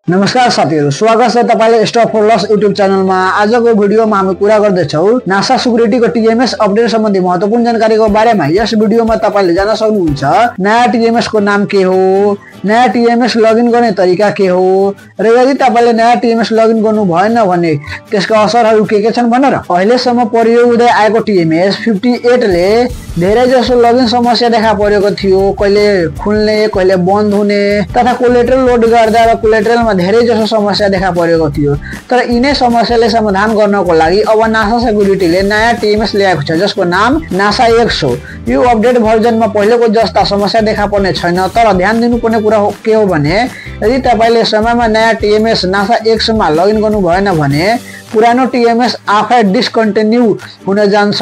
नमस्कार साथीहरु, स्वागत छ तपाईले स्टप फर लस युट्युब च्यानलमा। आजको भिडियोमा हामी कुरा गर्दैछौ नासा सिक्युरिटीको टीएमएस अपडेट सम्बन्धी महत्त्वपूर्ण जानकारीको बारेमा। यस भिडियोमा तपाईले जान्न सक्नुहुन्छ नयाँ टीएमएस को नाम के हो, नयाँ टीएमएस लगइन गर्ने तरिका के हो र यदि तपाईले नयाँ टीएमएस लगइन गर्नु भएन भने त्यसका असरहरू के छन् भनेर। अहिलेसम्म प्रयोग हुँदै आएको टीएमएस 58 ले धेरै जसो लगइन समस्या देखा परेको थियो। कहिले खुल्ने, कहिले बन्द हुने तथा कोलेटरल लोड गर्दा र कोलेटरलमा धेरै जसो समस्या देखा परेको थियो। तर यिनै समस्याले समाधान गर्नको लागि अब नासा सिक्युरिटीले नयाँ टीएमएस ल्याएको छ जसको नाम नासा एक्स हो। यो अपडेट भर्जनमा पहिलेको जस्ता समस्या देखा पर्ने छैन। तर ध्यान दिनुपर्ने कुरा के हो भने यदि तपाईले समयमा नयाँ टीएमएस नासा एक्स मा लगइन गर्नु भएन भने पुरानो टीएमएस आफै डिस्कन्टिन्यू हुन जान्छ।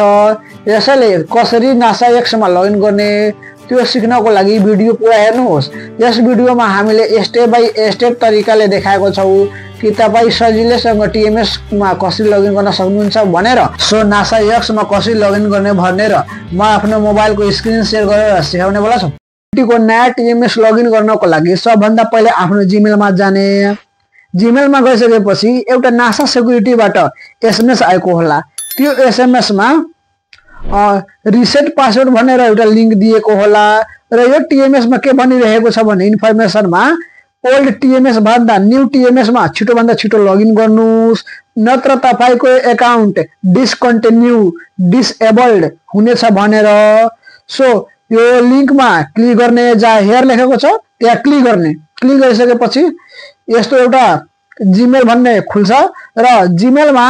यसैले कसरी नासा एक्स मा लगइन गर्ने त्यो सिक्नको लागि भिडियो पुरा हेर्नुहोस्। यस भिडियोमा हामीले स्टेप बाइ स्टेप तरिकाले देखाएको छौ कि तपाई सजिलैसँग टीएमएस मा कसरी लगइन गर्न सक्नुहुन्छ भनेर। सो नासा एक्स मा कसरी लगइन गर्ने भनेर म आफ्नो मोबाइलको स्क्रिन शेयर गरेर सिकाउने वाला छु। को नयाँ टीएमएस लगइन गर्नको लागि सबभन्दा पहिले आफ्नो जीमेल मा जाने। जीमेल मा गइसकेपछि एउटा नासा सिक्युरिटीबाट एसएमएस आएको होला। त्यो एसएमएस मा रिसेट पासवर्ड भनेर एउटा लिंक दिएको होला र यो टीएमएस मा के भनिरहेको छ भने इन्फर्मेसन मा ओल्ड टीएमएस भन्दा न्यू टीएमएस मा छिटो भन्दा छिटो लगइन गर्नुस् नत्र तपाईको अकाउन्ट डिस्कन्टिन्यू डिसेबल्ड हुनेछ भनेर। सो यो लिंक मा क्लिक गर्ने, जहाँ हेयर लेखेको छ त्यहाँ क्लिक गर्ने। क्लिक गरिसकेपछि यस्तो एउटा जीमेल भन्ने खुल्छ र जीमेल मा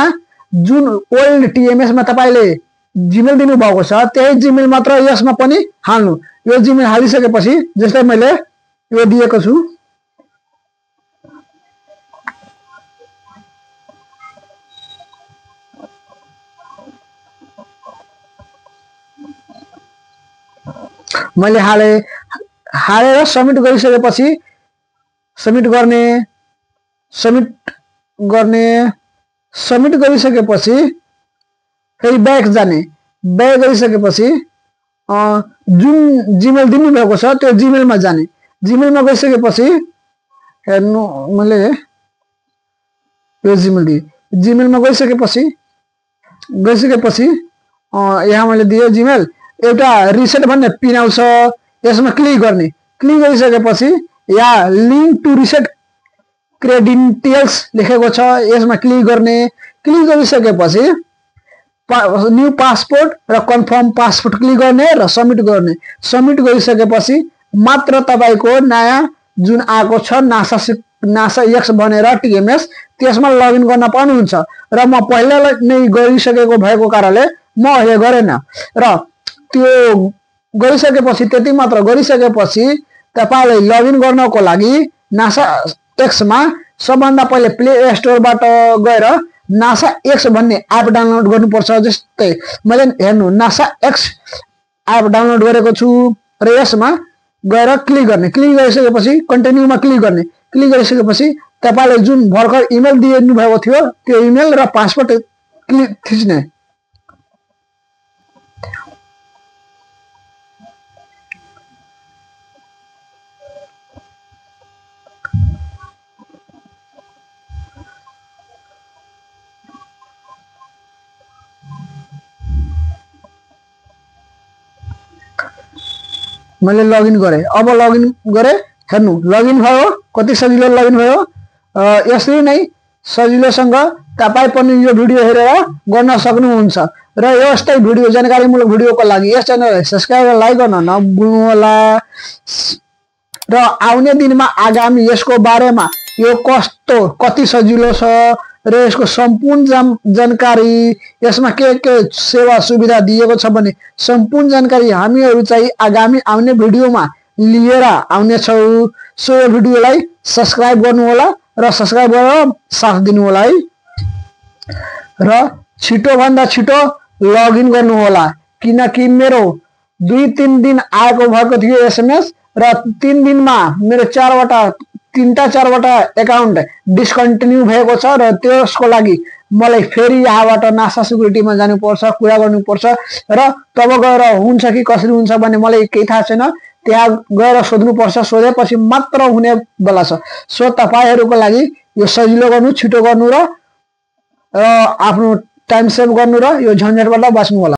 जुन ओल्ड टीएमएस मा तपाईले जीमेल दिनु भएको छ त्यही जीमेल मात्र यसमा पनि हाल्नु। यो जीमेल हालिसकेपछि जस्तै मैले यो दिएको छु, मैले हालेर सबमिट गरिसकेपछि सबमिट गरिसकेपछि फेरि ब्याक जाने। ब्याक गरिसकेपछि जुन जीमेल दिनु भएको छ त्यो जीमेलमा जाने। जीमेलमा गइसकेपछि हेर्नु, मैले यो जीमेल दिए। जीमेलमा गइसकेपछि यहाँ मैले दिए जीमेल, एउटा रिसेट भन्ने पिन आउँछ, यसमा क्लिक गर्ने। क्लिक गरिसकेपछि यहाँ लिंक टु रिसेट क्रेडेन्टियल्स लेखेको छ, यसमा क्लिक गर्ने। क्लिक गरिसकेपछि न्यू पासपोर्ट र कन्फर्म पासपोर्ट क्लिक गर्ने र सबमिट गर्ने। सबमिट गरिसकेपछि मात्र तपाईको नयाँ जुन आएको छ नासा एक्स भनेर टीएमएस त्यसमा लगइन गर्न पाउनुहुन्छ। र म पहिला नै गरिसकेको भएको कारणले म अहिले गरेन। र त्यो गरिसकेपछि त्यति मात्र गरिसकेपछि तपाईले लगइन गर्नको लागि नासा एक्स मा सबभन्दा पहिले प्ले स्टोरबाट गएर नासा एक्स भन्ने एप डाउनलोड गर्नुपर्छ। जस्तै मैले हेर्नु नासा एक्स एप डाउनलोड गरेको छु र यसमा गएर क्लिक गर्ने। क्लिक गरिसकेपछि कन्टिन्यू मा क्लिक गर्ने। क्लिक गरिसकेपछि तपाईले जुन भर्खर इमेल दिनु भएको थियो त्यो इमेल र पासवर्ड थिच्ने। मैले लगइन गरे। अब लगइन गरे, हेर्नु लगइन भयो, कति सजिलो लगइन भयो। यसरी नै सजिलोसँग तपाई पनि यो भिडियो हेरेर गर्न सक्नुहुन्छ। र यस्तै भिडियो जानकारीमूलक भिडियोको लागि यस च्यानललाई सब्स्क्राइब र लाइक गर्न नभुल्नु होला। र आउने दिनमा आगामी यसको बारेमा यो कति सजिलो छ र यसको सम्पूर्ण जानकारी, यसमा के सेवा सुविधा दिएको छ भने सम्पूर्ण जानकारी हामीहरु चाहिँ आगामी आउने भिडियोमा लिएर आउने छौ। सो यो भिडियोलाई सब्स्क्राइब गर्नु होला र सब्स्क्राइब गरेर साथ दिनु होला है। र छिटो भन्दा छिटो लगइन गर्नु होला, किनकि मेरो 2-3 दिन आएको भएको थियो एसएमएस र 3 दिनमा मेरो 3टा 4वटा अकाउन्ट डिस्कन्टिन्यू भएको छ। र त्यसको लागि मलाई फेरि यहाँबाट नासा सिक्युरिटीमा जानुपर्छ, कुरा गर्नुपर्छ र तब गएर हुन्छ कि कसरी हुन्छ भन्ने मलाई केही थाहा छैन। त्यहाँ गएर सोध्नुपर्छ, सोधेपछि मात्र हुने बेला छ। सो तपाईहरूको लागि यो सजिलो गर्नु, छिटो गर्नु र आफ्नो टाइम सेभ गर्नु र यो झन्झटबाट बाँच्नु होला।